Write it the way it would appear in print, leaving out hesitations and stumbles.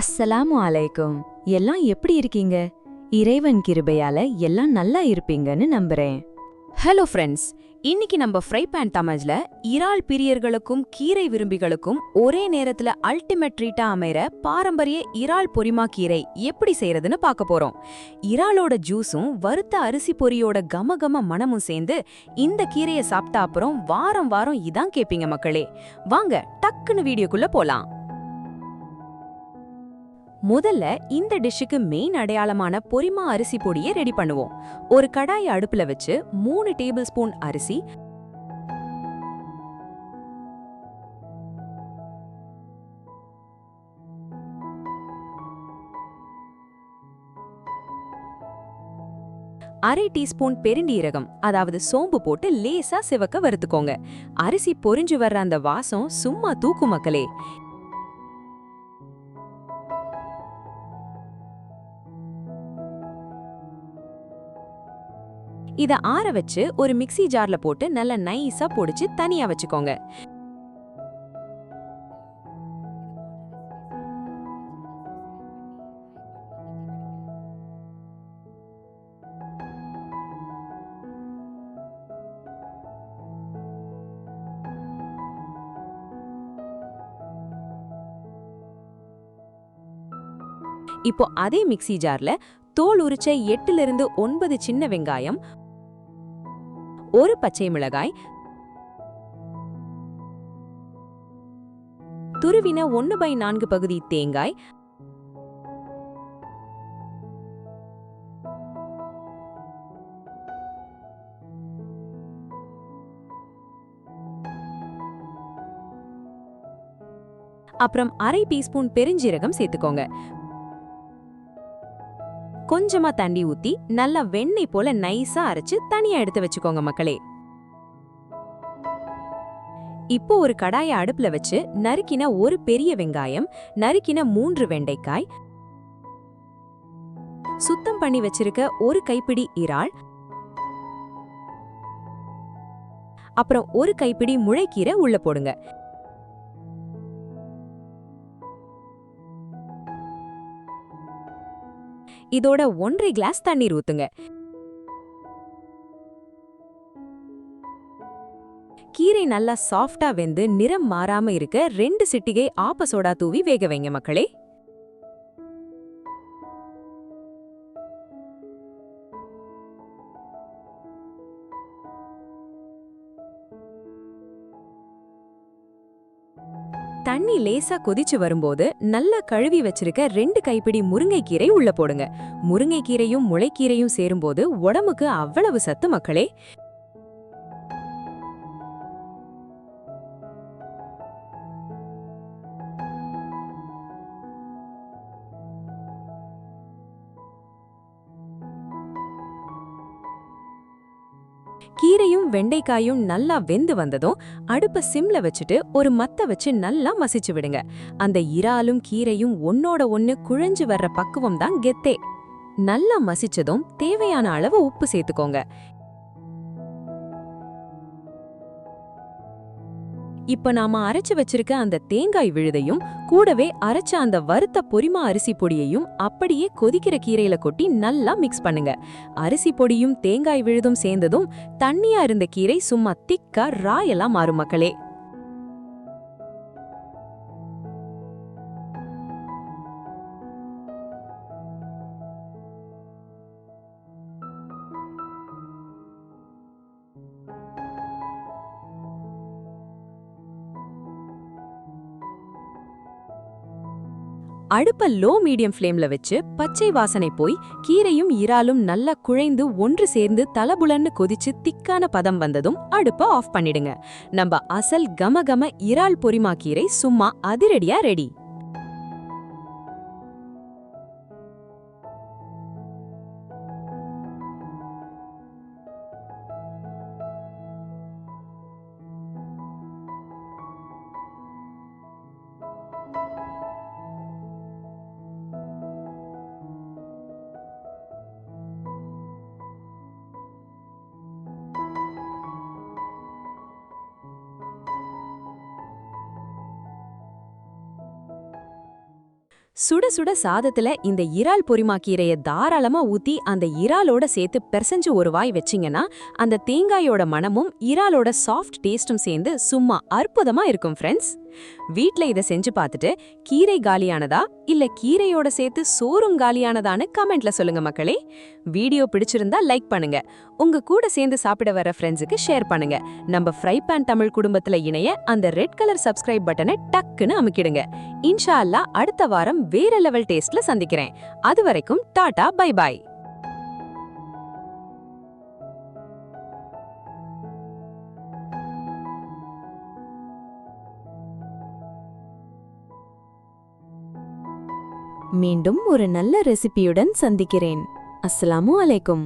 அஸ்ஸலாமு அலைக்கும். எல்லாம் எப்படி இருக்கீங்க? இறைவன் கிருபையால எல்லாம் நல்லா இருப்பீங்கன்னு நம்புறேன். ஹலோ ஃப்ரெண்ட்ஸ், இன்னைக்கு நம்ம ஃப்ரை பேன் தமிழ்ல இறால் பிரியர்களுக்கும் கீரை விரும்பிகளுக்கும் ஒரே நேரத்துல அல்டிமேட் ட்ரீட்டா அமைற பாரம்பரிய இறால் பொரிமா கீரை எப்படி செய்யறதுன்னு பார்க்க போறோம். இறாலோட ஜூஸும் வறுத்த அரிசி பொரியோட கமகம மணமும் சேர்ந்து இந்த கீரையை சாப்பிட்டா அப்புறம் வாரம் வாரம் இதான் கேப்பீங்க மக்களே. வாங்க டக்குன்னு வீடியோக்குள்ள போலாம். முதல்ல இந்த டிஷ்ஷுக்கு மெயின் அடையாளமான பொரிமா அரிசி பொடியை ரெடி பண்ணுவோம். ஒரு கடாயை அடுப்புல வச்சு 3 டேபிள் ஸ்பூன் அரிசி, அரை டீஸ்பூன் பெருண்டீரகம் அதாவது சோம்பு போட்டு லேசா சிவக்க வறுத்துக்கோங்க. அரிசி பொரிஞ்சு வர்ற அந்த வாசம் சும்மா தூக்கு மக்களே. இத ஆற வச்சு ஒரு மிக்ஸி ஜார்ல போட்டு நல்லா நைஸா பொடிச்சு தனியா வச்சுக்கோங்க. இப்போ அதே மிக்ஸி ஜார்ல தோல் உரிச்ச 8லிருந்து 9 சின்ன வெங்காயம், ஒரு பச்சை மிளகாய், துருவின 1/4 பகுதி தேங்காய், அப்புறம் அரை டீஸ்பூன் பெருஞ்சீரகம் சேர்த்துக்கோங்க. கொஞ்சமா தண்ணி ஊத்தி நல்லா வெண்ணெய் போல நைஸா அரைச்சு தனியா எடுத்து வச்சுக்கோங்க மக்களே. இப்போ ஒரு கடாயை அடுப்புல வச்சு நறுக்கின ஒரு பெரிய வெங்காயம், நறுக்கின 3 வெண்டைக்காய், சுத்தம் பண்ணி வச்சிருக்க ஒரு கைப்பிடி இறால், அப்புறம் ஒரு கைப்பிடி முளைக்கீரை உள்ள போடுங்க. இதோட 1.5 கிளாஸ் தண்ணீர் ஊத்துங்க. கீரை நல்லா சாஃப்டா வெந்து நிறம் மாறாம இருக்க 2 சிட்டிகை ஆப்ப சோடா தூவி வேக வைங்க மக்களே. தண்ணி லேசா கொதிச்சு வரும்போது நல்லா கழுவி வச்சிருக்க 2 கைப்பிடி முருங்கைக்கீரை உள்ள போடுங்க. முருங்கைக்கீரையும் முளைக்கீரையும் சேரும்போது உடம்புக்கு அவ்வளவு சத்து மக்களே. கீரையும் வெண்டைக்காயும் நல்லா வெந்து வந்ததும் அடுப்ப சிம்ல வச்சுட்டு ஒரு மத்த வச்சு நல்லா மசிச்சு விடுங்க. அந்த இறாலும் கீரையும் ஒன்னோட ஒன்னு குழஞ்சு வர்ற பக்குவம் தான் கெத்தே. நல்லா மசிச்சதும் தேவையான அளவு உப்பு சேர்த்துக்கோங்க. இப்ப நாம அரைச்சு வச்சிருக்க அந்த தேங்காய் விழுதையும் கூடவே அரைச்ச அந்த வறுத்த பொரிமா அரிசி பொடியையும் அப்படியே கொதிக்கிற கீரையில கொட்டி நல்லா மிக்ஸ் பண்ணுங்க. அரிசி பொடியும் தேங்காய் விழுதும் சேர்ந்ததும் தண்ணியா இருந்த கீரை சும்மா திக்கா ராயலா மாறும் மக்களே. அடுப்ப லோ மீடியம் ஃப்ளேம்ல வச்சு பச்சை வாசனை போய் கீரையும் இறாலும் நல்லா குழைந்து ஒன்று சேர்ந்து தலபுலன்னு கொதிச்சு திக்கான பதம் வந்ததும் அடுப்ப ஆஃப் பண்ணிடுங்க. நம்ம அசல் கமகம இறால் பொரிமா கீரை சும்மா அதிரடியா ரெடி. சுட சுட சாதத்துல இந்த இறால் பொரிமா கீரைய தாராளமா ஊத்தி அந்த இறாலோட சேர்த்து பிசைஞ்சு ஒரு வாய் வச்சீங்கன்னா அந்த தேங்காயோட மணமும் இறாலோட சாஃப்ட் டேஸ்டும் சேர்ந்து சும்மா அற்புதமா இருக்கும் ஃப்ரெண்ட்ஸ். வீட்ல இத செஞ்சு பார்த்துட்டு கீரை காலியானதா இல்ல கீரையோட சேர்த்து சோறும் காலியானதான்னு கமெண்ட்ல சொல்லுங்க மக்களே. வீடியோ பிடிச்சிருந்தா லைக் பண்ணுங்க, உங்க கூட சேர்ந்து சாப்பிட வர ஃப்ரெண்ட்ஸுக்கு ஷேர் பண்ணுங்க. நம்ம ஃப்ரை பேன் தமிழ் குடும்பத்துல இணைய அந்த ரெட் கலர் சப்ஸ்கிரைப் பட்டனை டக்குன்னு அமுக்கிடுங்க. இன்ஷா அல்லாஹ் அடுத்த வாரம் வேற லெவல் டேஸ்ட்ல சந்திக்கிறேன். அது வரைக்கும் டாடா பை பாய். மீண்டும் ஒரு நல்ல ரெசிபியுடன் சந்திக்கிறேன். அஸ்ஸலாமு அலைக்கும்.